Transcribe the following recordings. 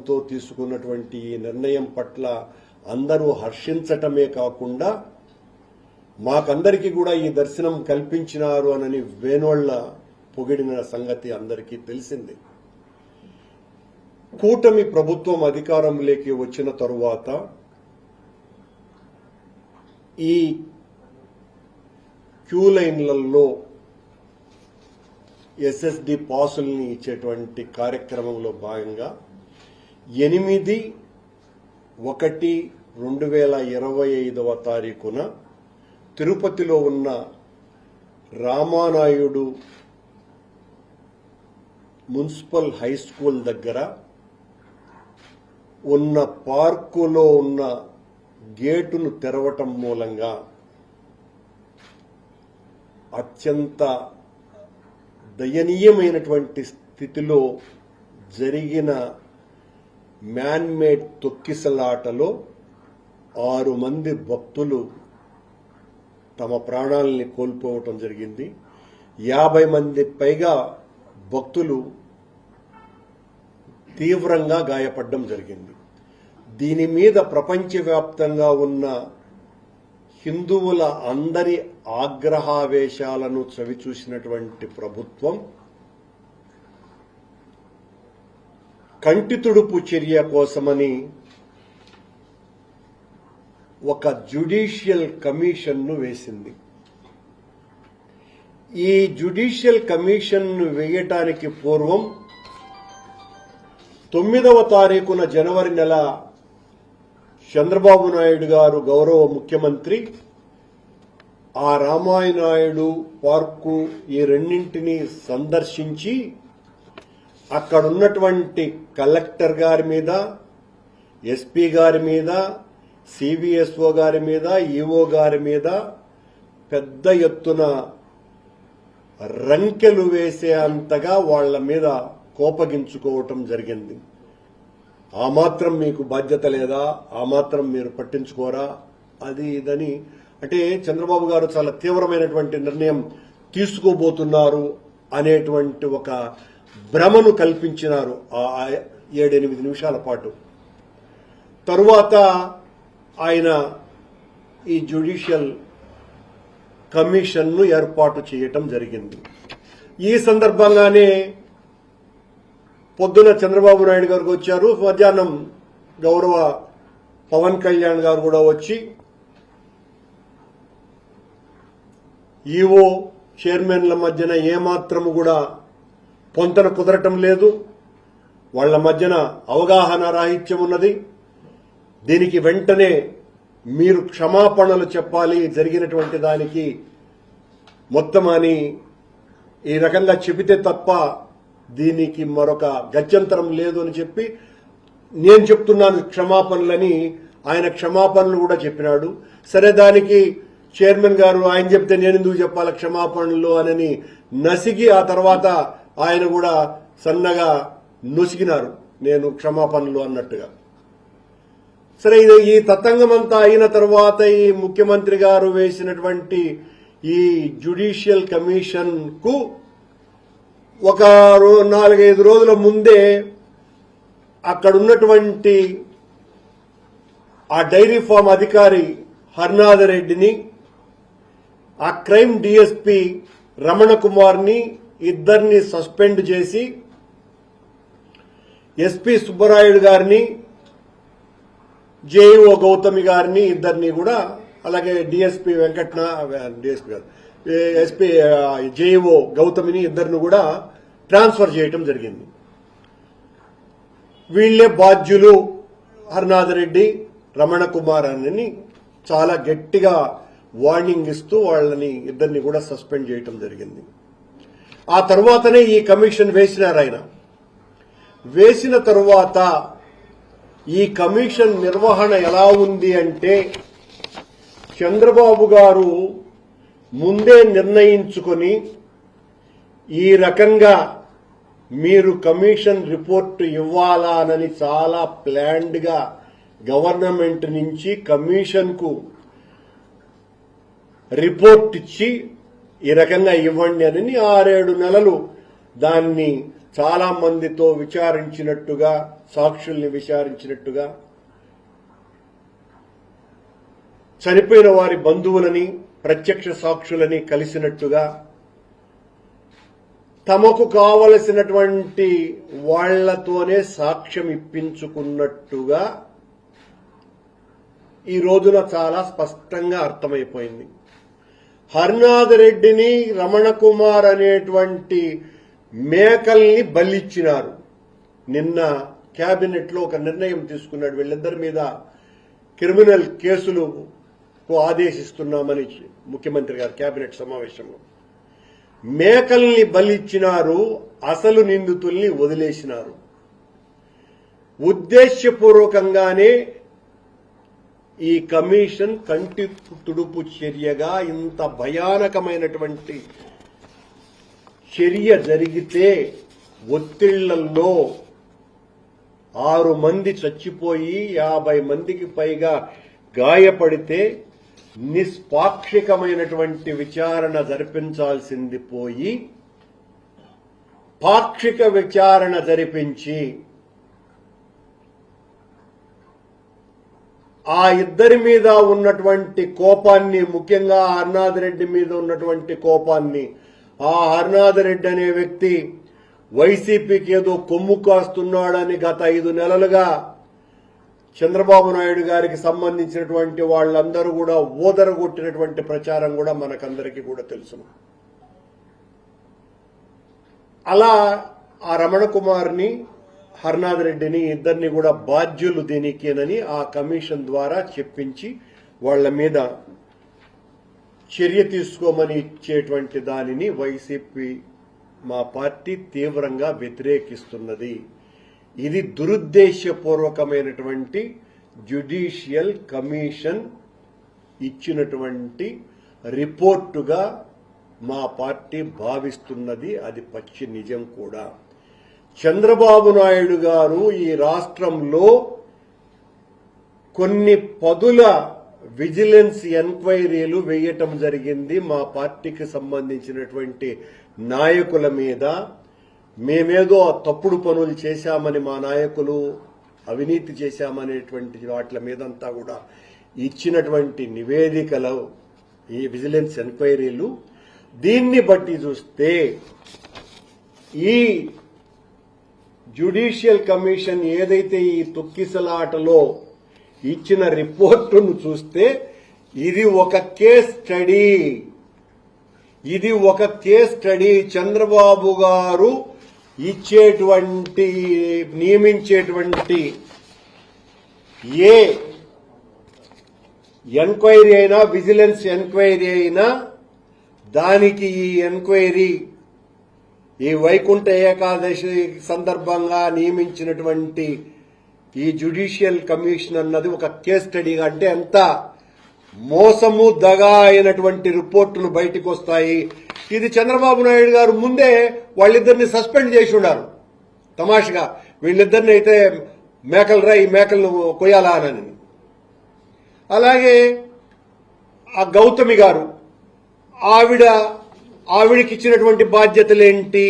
అధికారంతో తీసుకున్నటువంటి ఈ నిర్ణయం పట్ల అందరూ హర్షించటమే కాకుండా మాకందరికీ కూడా ఈ దర్శనం కల్పించినారు అనని వేణోళ్ల పొగిడిన సంగతి అందరికీ తెలిసింది. కూటమి ప్రభుత్వం అధికారంలోకి వచ్చిన తరువాత ఈ క్యూ లైన్లలో ఎస్ఎస్డి పాసుల్ని ఇచ్చేటువంటి కార్యక్రమంలో భాగంగా 8/1/2025 తిరుపతిలో ఉన్న రామానాయుడు మున్సిపల్ హై స్కూల్ దగ్గర ఉన్న పార్కులో ఉన్న గేటును తెరవటం మూలంగా అత్యంత దయనీయమైనటువంటి స్థితిలో జరిగిన మ్యాన్మేడ్ తొక్కిసలాటలో 6 మంది భక్తులు తమ ప్రాణాలని కోల్పోవటం జరిగింది. 50 మంది పైగా భక్తులు తీవ్రంగా గాయపడడం జరిగింది. దీని మీద ప్రపంచవ్యాప్తంగా ఉన్న హిందువుల అందరి ఆగ్రహావేశాలను చవిచూసినటువంటి ప్రభుత్వం కంటితుడుపు చర్య కోసమని ఒక జ్యుడిషియల్ కమిషన్ను వేసింది. ఈ జ్యుడిషియల్ కమిషన్ను వేయటానికి పూర్వం 9వ తారీఖున జనవరి నెల చంద్రబాబు నాయుడు గారు గౌరవ ముఖ్యమంత్రి ఆ రామానాయుడు పార్కు ఈ రెండింటినీ సందర్శించి అక్కడున్నటువంటి కలెక్టర్ గారి మీద, ఎస్పీ గారి మీద, సిబిఎస్ఓ గారి మీద, ఈఓ గారి మీద పెద్ద ఎత్తున రంకెలు వేసే అంతగా వాళ్ల మీద కోపగించుకోవటం జరిగింది. ఆ మాత్రం మీకు బాధ్యత లేదా, ఆ మాత్రం మీరు పట్టించుకోరా, అది ఇదని అంటే చంద్రబాబు గారు చాలా తీవ్రమైనటువంటి నిర్ణయం తీసుకోబోతున్నారు అనేటువంటి ఒక భ్రమను కల్పించినారు ఆ 7-8 నిమిషాల పాటు. తరువాత ఆయన ఈ జ్యుడిషియల్ కమిషన్ను ఏర్పాటు చేయటం జరిగింది. ఈ సందర్భంగానే పొద్దున చంద్రబాబు నాయుడు గారికి వచ్చారు, మధ్యాహ్నం గౌరవ పవన్ కళ్యాణ్ గారు కూడా వచ్చి ఈఓ చైర్మన్ల మధ్యన ఏమాత్రము కూడా పొంతన కుదరటం లేదు, వాళ్ల మధ్యన అవగాహన రాహిత్యం ఉన్నది, దీనికి వెంటనే మీరు క్షమాపణలు చెప్పాలి జరిగినటువంటి దానికి మొత్తం అని ఈ రకంగా చెబితే తప్ప దీనికి మరొక గత్యంతరం లేదు అని చెప్పి నేను చెప్తున్నాను క్షమాపణలని ఆయన క్షమాపణలు కూడా చెప్పినాడు. సరే, దానికి చైర్మన్ గారు ఆయన చెప్తే నేను ఎందుకు చెప్పాలి క్షమాపణలు అని నసిగి ఆ తర్వాత ఆయన కూడా సన్నగా నొసిగినారు నేను క్షమాపణలు అన్నట్టుగా. సరే, ఇది ఈ తతంగమంతా అయిన తర్వాత ఈ ముఖ్యమంత్రి గారు వేసినటువంటి ఈ జ్యుడిషియల్ కమిషన్ కు ఒక 4-5 రోజుల ముందే అక్కడున్నటువంటి ఆ డైరీ ఫామ్ అధికారి హర్నాథరెడ్డిని, ఆ క్రైమ్ డిఎస్పీ రమణ కుమార్ని ఇద్దరిని సస్పెండ్ చేసి ఎస్పీ సుబ్బరాయుడు గారిని, జేఈఓ గౌతమి గారిని ఇద్దరిని కూడా, అలాగే డిఎస్పీ ఎస్పీ జేఈఓ గౌతమిని ఇద్దరిని కూడా ట్రాన్స్ఫర్ చేయటం జరిగింది. వీళ్లే బాధ్యులు హర్నాథరెడ్డి, రమణ కుమార్ అని చాలా గట్టిగా వార్నింగ్ ఇస్తూ వాళ్ళని ఇద్దరిని కూడా సస్పెండ్ చేయటం జరిగింది. ఆ తర్వాతనే ఈ కమిషన్ వేసినారు. ఆయన వేసిన తరువాత ఈ కమిషన్ నిర్వహణ ఎలా ఉంది అంటే చంద్రబాబు గారు ముందే నిర్ణయించుకొని ఈ రకంగా మీరు కమిషన్ రిపోర్టు ఇవ్వాలని చాలా ప్లాన్డ్ గా గవర్నమెంట్ నుంచి కమిషన్ కు రిపోర్ట్ ఇచ్చి ఈ రకంగా ఇవ్వండి అని 6-7 నెలలు దాన్ని చాలా మందితో విచారించినట్టుగా, సాక్షుల్ని విచారించినట్టుగా, చనిపోయిన వారి బంధువులని, ప్రత్యక్ష సాక్షులని కలిసినట్టుగా, తమకు కావలసినటువంటి వాళ్లతోనే సాక్ష్యం ఇప్పించుకున్నట్టుగా ఈ రోజున చాలా స్పష్టంగా అర్థమైపోయింది. హర్నాథ్ రెడ్డిని, రమణ కుమార్ అనేటువంటి మేకల్ని బలిచ్చినారు. నిన్న కేబినెట్ లో ఒక నిర్ణయం తీసుకున్నాడు. వీళ్ళిద్దరి మీద క్రిమినల్ కేసులకు ఆదేశిస్తున్నామని ముఖ్యమంత్రి గారు కేబినెట్ సమావేశంలో. మేకల్ని బలిచ్చినారు, అసలు నిందితుల్ని వదిలేసినారు. ఉద్దేశ్యపూర్వకంగానే ఈ కమిషన్ కంటి తుడుపు చర్యగా ఇంత భయానకమైనటువంటి చర్య జరిగితే, ఒత్తిళ్లలో 6 మంది చచ్చిపోయి 50 మందికి పైగా గాయపడితే నిష్పాక్షికమైనటువంటి విచారణ జరిపించాల్సింది పోయి పాక్షిక విచారణ జరిపించి ఆ ఇద్దరి మీద ఉన్నటువంటి కోపాన్ని, ముఖ్యంగా హర్నాథ్ రెడ్డి మీద ఉన్నటువంటి కోపాన్ని, ఆ హర్నాథ్ రెడ్డి అనే వ్యక్తి వైసీపీకి ఏదో కొమ్ము కాస్తున్నాడని గత 5 నెలలుగా చంద్రబాబు నాయుడు గారికి సంబంధించినటువంటి వాళ్ళందరూ కూడా ఓదరగొట్టినటువంటి ప్రచారం కూడా మనకందరికీ కూడా తెలుసు. అలా ఆ రమణ కుమార్ని, హర్నాథ్ రెడ్డిని ఇద్దరిని కూడా బాధ్యులు దీనికేనని ఆ కమిషన్ ద్వారా చెప్పించి వాళ్ల మీద చర్య తీసుకోమని ఇచ్చేటువంటి దానిని వైసీపీ, మా పార్టీ తీవ్రంగా వ్యతిరేకిస్తున్నది. ఇది దురుద్దేశపూర్వకమైనటువంటి జ్యుడిషియల్ కమిషన్ ఇచ్చినటువంటి రిపోర్టుగా మా పార్టీ భావిస్తున్నది. అది పచ్చి నిజం కూడా. చంద్రబాబు నాయుడు గారు ఈ రాష్ట్రంలో కొన్ని పదుల విజిలెన్స్ ఎంక్వైరీలు వేయటం జరిగింది. మా పార్టీకి సంబంధించినటువంటి నాయకుల మీద, మేమేదో తప్పుడు పనులు చేశామని, మా నాయకులు అవినీతి చేశామనేటువంటి వాటి మీదంతా కూడా ఇచ్చినటువంటి నివేదికలు, ఈ విజిలెన్స్ ఎంక్వైరీలు. దీన్ని బట్టి చూస్తే ఈ జ్యుడిషియల్ కమిషన్ ఏదైతే ఈ తొక్కిసలాటలో ఇచ్చిన రిపోర్టును చూస్తే ఇది ఒక కేస్ స్టడీ. ఇది ఒక కేస్ స్టడీ. చంద్రబాబు గారు ఇచ్చేటువంటి, నియమించేటువంటి ఏ ఎంక్వైరీ అయినా, విజిలెన్స్ ఎంక్వైరీ అయినా, దానికి ఈ ఎంక్వైరీ, ఈ వైకుంఠ ఏకాదశి సందర్భంగా నియమించినటువంటి ఈ జ్యుడిషియల్ కమిషన్ అన్నది ఒక కేస్ స్టడీగా, అంటే ఎంత మోసము, దగా అయినటువంటి రిపోర్టులు బయటకు వస్తాయి. ఇది చంద్రబాబు నాయుడు గారు ముందే వాళ్ళిద్దరిని సస్పెండ్ చేసి ఉన్నారు. తమాషగా వీళ్ళిద్దరిని అయితే ఈ మేకలను కొయ్యాలా అని. అలాగే ఆ గౌతమి గారు, ఆవిడికి ఇచ్చినటువంటి బాధ్యతలేంటి?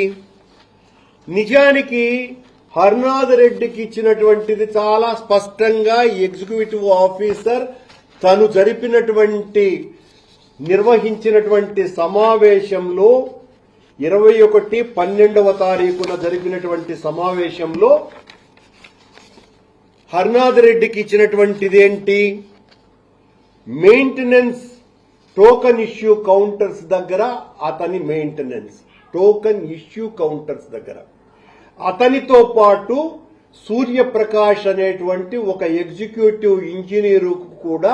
నిజానికి హర్నాథ్ రెడ్డికి ఇచ్చినటువంటిది చాలా స్పష్టంగా ఎగ్జిక్యూటివ్ ఆఫీసర్ తను నిర్వహించినటువంటి సమావేశంలో 21/12 జరిపినటువంటి సమావేశంలో హర్నాథ్ రెడ్డికి ఇచ్చినటువంటిది ఏంటి? మెయింటెనెన్స్ టోకన్ ఇష్యూ కౌంటర్స్ దగ్గర అతనితో పాటు సూర్యప్రకాష్ అనేటువంటి ఒక ఎగ్జిక్యూటివ్ ఇంజనీరు కూడా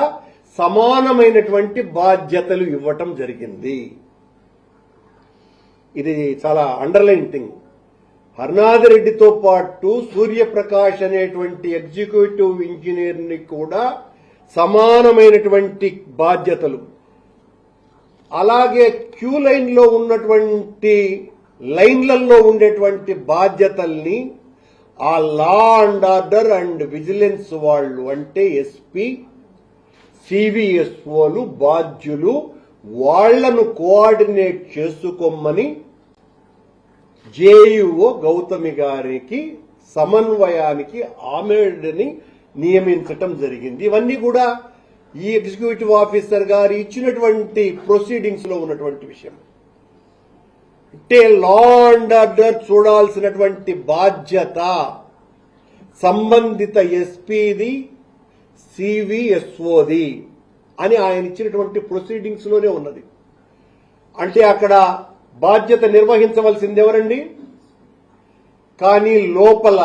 సమానమైనటువంటి బాధ్యతలు ఇవ్వటం జరిగింది. ఇది చాలా అండర్లైన్ థింగ్. హర్నాథ్ రెడ్డితో పాటు సూర్యప్రకాష్ అనేటువంటి ఎగ్జిక్యూటివ్ ఇంజనీర్ ని కూడా సమానమైనటువంటి బాధ్యతలు. అలాగే క్యూ లైన్లో ఉన్నటువంటి లైన్లలో ఉండేటువంటి బాధ్యతల్ని ఆ law and order and vigilance వాళ్ళు, అంటే ఎస్పీ, సివిఎస్ఓలు బాధ్యులు, వాళ్లను కోఆర్డినేట్ చేసుకోమని జేఈఓ గౌతమి గారికి సమన్వయానికి ఆమెని నియమించటం జరిగింది. ఇవన్నీ కూడా ఈ ఎగ్జిక్యూటివ్ ఆఫీసర్ గారు ఇచ్చినటువంటి ప్రొసీడింగ్స్ లో ఉన్నటువంటి విషయం. అంటే లా అండ్ ఆర్డర్ చూడాల్సినటువంటి బాధ్యత సంబంధిత ఎస్పీది, సివిఎస్ఓది అని ఆయన ఇచ్చినటువంటి ప్రొసీడింగ్స్ లోనే ఉన్నది. అంటే అక్కడ బాధ్యత నిర్వహించవలసింది ఎవరండి? కానీ లోపల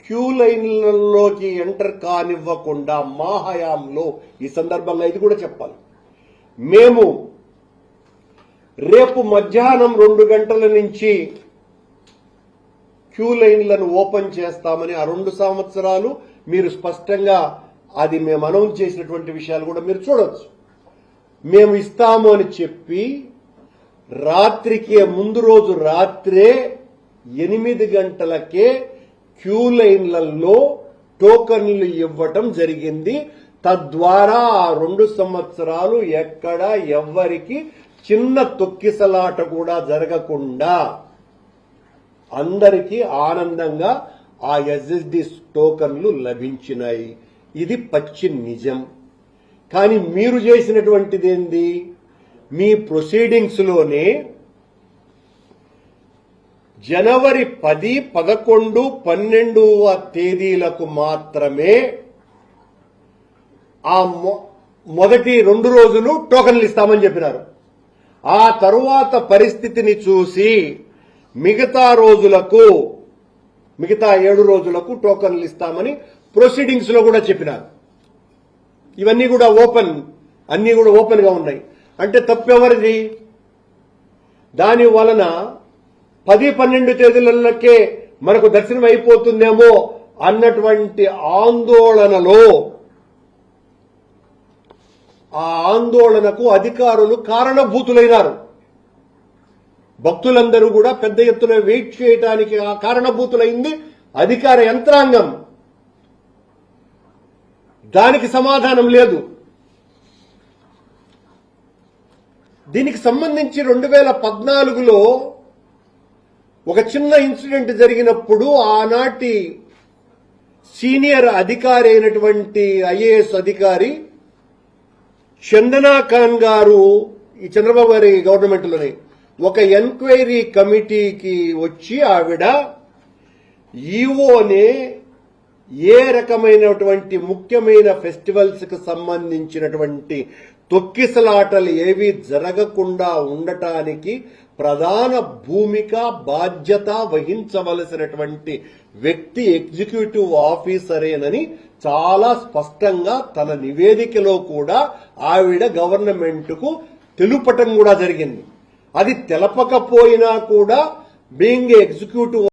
క్యూ లైన్లలోకి ఎంటర్ కానివ్వకుండా మా హయాంలో, ఈ సందర్భంగా ఇది కూడా చెప్పాలి, మేము రేపు మధ్యాహ్నం 2 గంటల నుంచి క్యూ లైన్లను ఓపెన్ చేస్తామని ఆ 2 సంవత్సరాలు మీరు స్పష్టంగా అది మేము అనౌన్స్ చేసినటువంటి విషయాలు కూడా మీరు చూడొచ్చు. మేము ఇస్తాము అని చెప్పి రాత్రికి ముందు రోజు రాత్రే 8 గంటలకే క్యూ లైన్లలో టోకన్లు ఇవ్వటం జరిగింది. తద్వారా ఆ 2 సంవత్సరాలు ఎక్కడ ఎవ్వరికి చిన్న తొక్కిసలాట కూడా జరగకుండా అందరికీ ఆనందంగా ఆ ఎస్ఎస్డి టోకన్లు లభించినాయి. ఇది పచ్చి నిజం. కానీ మీరు చేసినటువంటిది ఏంది? మీ ప్రొసీడింగ్స్ లోనే జనవరి 10, 11, 12వ తేదీలకు మాత్రమే ఆ మొదటి 2 రోజులు టోకన్లు ఇస్తామని చెప్పినారు. ఆ తరువాత పరిస్థితిని చూసి మిగతా 7 రోజులకు టోకన్లు ఇస్తామని ప్రొసీడింగ్స్ లో కూడా చెప్పినారు. ఇవన్నీ కూడా అన్ని కూడా ఓపెన్ గా ఉన్నాయి. అంటే తప్పెవరిది? దాని వలన 10, 12 తేదీలకే మనకు దర్శనం అయిపోతుందేమో అన్నటువంటి ఆందోళనకు అధికారులు కారణభూతులైనారు. భక్తులందరూ కూడా పెద్ద ఎత్తున వెయిట్ చేయడానికి ఆ కారణభూతులైంది అధికార యంత్రాంగం. దానికి సమాధానం లేదు. దీనికి సంబంధించి 2014లో ఒక చిన్న ఇన్సిడెంట్ జరిగినప్పుడు ఆనాటి సీనియర్ అధికారి అయినటువంటి ఐఏఎస్ అధికారి చందనా ఖాన్ గారు ఈ చంద్రబాబు గారి గవర్నమెంట్ లోనే ఒక ఎంక్వైరీ కమిటీకి వచ్చి ఆవిడ ఈఓనే ఏ రకమైనటువంటి ముఖ్యమైన ఫెస్టివల్స్ కు సంబంధించినటువంటి తొక్కిసలాటలు ఏవి జరగకుండా ఉండటానికి ప్రధాన భూమిక బాధ్యత వహించవలసినటువంటి వ్యక్తి ఎగ్జిక్యూటివ్ ఆఫీసరేనని చాలా స్పష్టంగా తన నివేదికలో కూడా ఆవిడ గవర్నమెంట్ కు తెలుపటం కూడా జరిగింది. అది తెలపకపోయినా కూడా బీయింగ్ ఎగ్జిక్యూటివ్